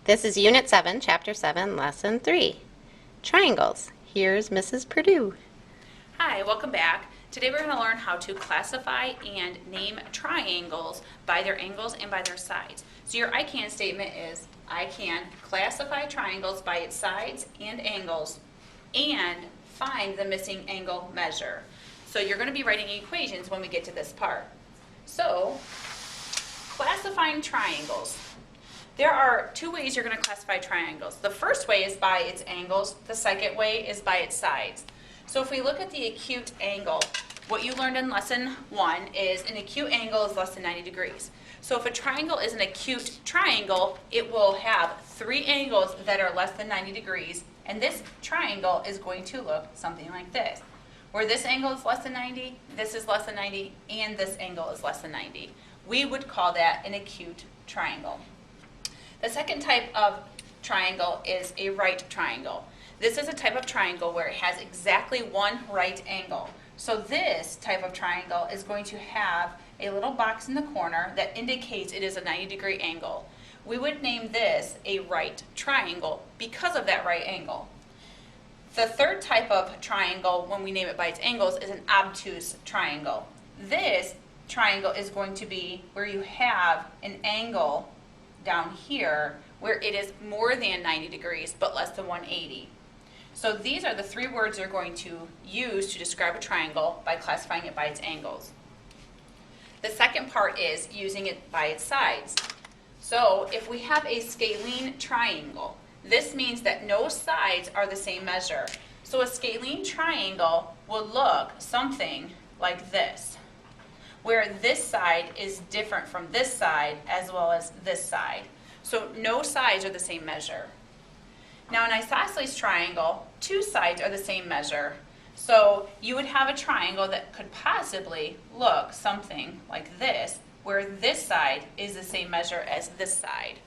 This is Unit 7, Chapter 7, Lesson 3. Triangles. Here's Mrs. Purdue. Hi, welcome back. Today we're going to learn how to classify and name triangles by their angles and by their sides. So your I can statement is, I can classify triangles by its sides and angles and find the missing angle measure. So you're going to be writing equations when we get to this part. So, classifying triangles. There are two ways you're going to classify triangles. The first way is by its angles. The second way is by its sides. So if we look at the acute angle, what you learned in lesson 1 is an acute angle is less than 90 degrees. So if a triangle is an acute triangle, it will have three angles that are less than 90 degrees, and this triangle is going to look something like this. Where this angle is less than 90, this is less than 90, and this angle is less than 90. We would call that an acute triangle. The second type of triangle is a right triangle. This is a type of triangle where it has exactly one right angle. So this type of triangle is going to have a little box in the corner that indicates it is a 90-degree angle. We would name this a right triangle because of that right angle. The third type of triangle, when we name it by its angles, is an obtuse triangle. This triangle is going to be where you have an angle down here where it is more than 90 degrees but less than 180. So these are the three words you're going to use to describe a triangle by classifying it by its angles. The second part is using it by its sides. So if we have a scalene triangle, this means that no sides are the same measure. So a scalene triangle will look something like this, where this side is different from this side as well as this side. So no sides are the same measure. Now an isosceles triangle, two sides are the same measure. So you would have a triangle that could possibly look something like this, where this side is the same measure as this side.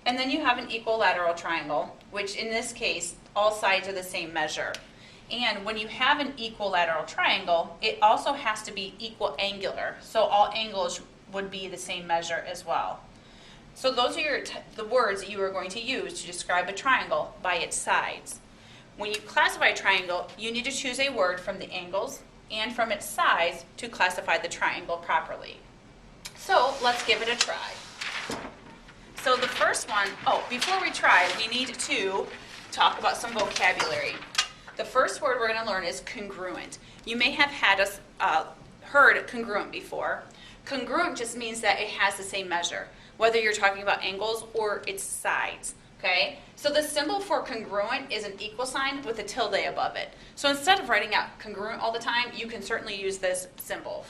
And then you have an equilateral triangle, which in this case, all sides are the same measure. And when you have an equilateral triangle, it also has to be equal angular. So all angles would be the same measure as well. So those are the words that you are going to use to describe a triangle by its sides. When you classify a triangle, you need to choose a word from the angles and from its sides to classify the triangle properly. So let's give it a try. So the first one, before we try, we need to talk about some vocabulary. The first word we're going to learn is congruent. You may have heard congruent before. Congruent just means that it has the same measure, whether you're talking about angles or its sides. Okay? So the symbol for congruent is an equal sign with a tilde above it. So instead of writing out congruent all the time, you can certainly use this symbol.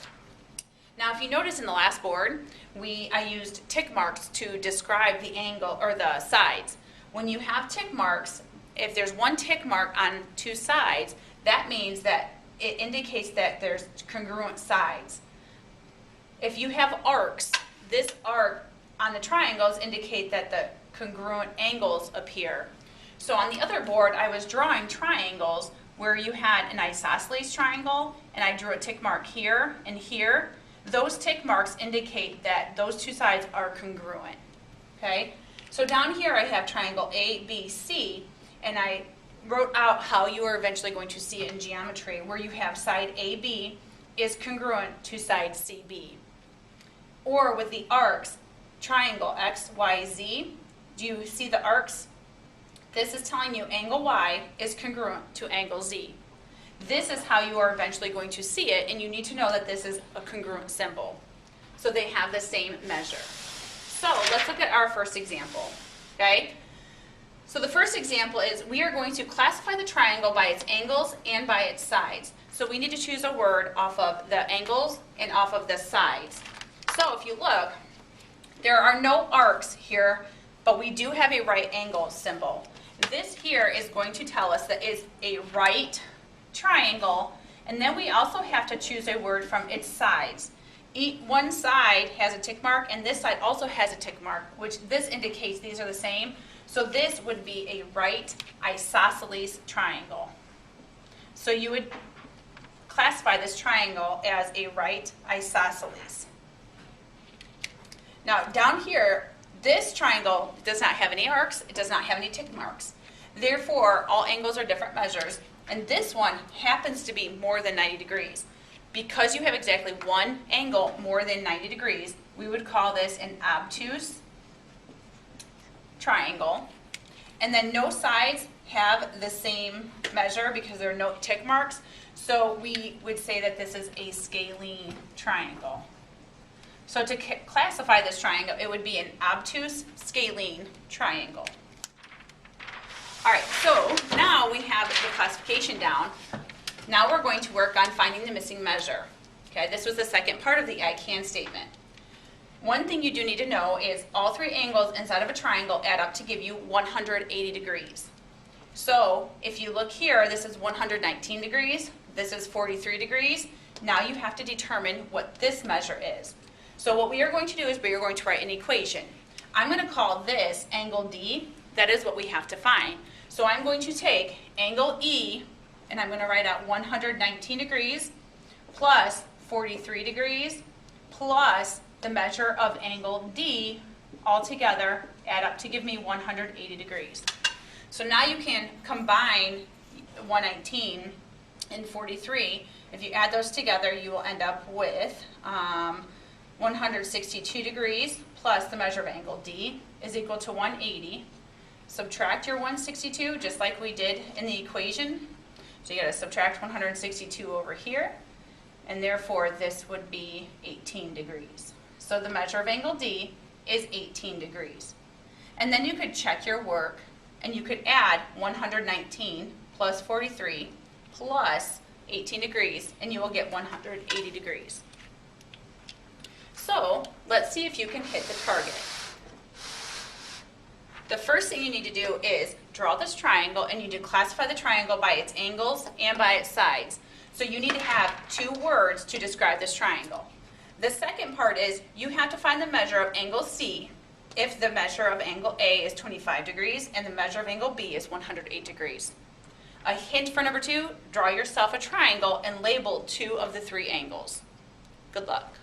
Now, if you notice in the last board, I used tick marks to describe the angle or the sides. When you have tick marks, if there's one tick mark on two sides, that means that it indicates that there's congruent sides. If you have arcs, this arc on the triangles indicate that the congruent angles appear. So on the other board, I was drawing triangles where you had an isosceles triangle, and I drew a tick mark here and here. Those tick marks indicate that those two sides are congruent. Okay? So down here I have triangle ABC, and I wrote out how you are eventually going to see it in geometry, where you have side AB is congruent to side CB. Or with the arcs, triangle XYZ, do you see the arcs? This is telling you angle Y is congruent to angle Z. This is how you are eventually going to see it, and you need to know that this is a congruent symbol. So they have the same measure. So let's look at our first example. Okay? So the first example is we are going to classify the triangle by its angles and by its sides. So we need to choose a word off of the angles and off of the sides. So if you look, there are no arcs here, but we do have a right angle symbol. This here is going to tell us that it's a right triangle, and then we also have to choose a word from its sides. One side has a tick mark, and this side also has a tick mark, which this indicates these are the same. So this would be a right isosceles triangle. So you would classify this triangle as a right isosceles. Now down here, This triangle does not have any arcs, it does not have any tick marks. Therefore, all angles are different measures, and this one happens to be more than 90 degrees. Because you have exactly one angle more than 90 degrees, we would call this an obtuse triangle. And then no sides have the same measure because there are no tick marks, so we would say that this is a scalene triangle. So to classify this triangle, it would be an obtuse scalene triangle. All right, so now we have the classification down. Now we're going to work on finding the missing measure. Okay, this was the second part of the I can statement. One thing you do need to know is all three angles inside of a triangle add up to give you 180 degrees. So if you look here, this is 119 degrees, this is 43 degrees. Now you have to determine what this measure is. So what we are going to do is we are going to write an equation. I'm going to call this angle D. That is what we have to find. So I'm going to take angle E, and I'm going to write out 119 degrees plus 43 degrees plus the measure of angle D all together add up to give me 180 degrees. So now you can combine 119 and 43. If you add those together, you will end up with 162 degrees plus the measure of angle D is equal to 180. Subtract your 162 just like we did in the equation. So you got to subtract 162 over here, and therefore this would be 18 degrees. So the measure of angle D is 18 degrees. And then you could check your work, and you could add 119 plus 43 plus 18 degrees, and you will get 180 degrees. So let's see if you can hit the target. The first thing you need to do is draw this triangle, and you need to classify the triangle by its angles and by its sides. So you need to have two words to describe this triangle. The second part is you have to find the measure of angle C if the measure of angle A is 25 degrees and the measure of angle B is 108 degrees. A hint for number 2, draw yourself a triangle and label 2 of the 3 angles. Good luck.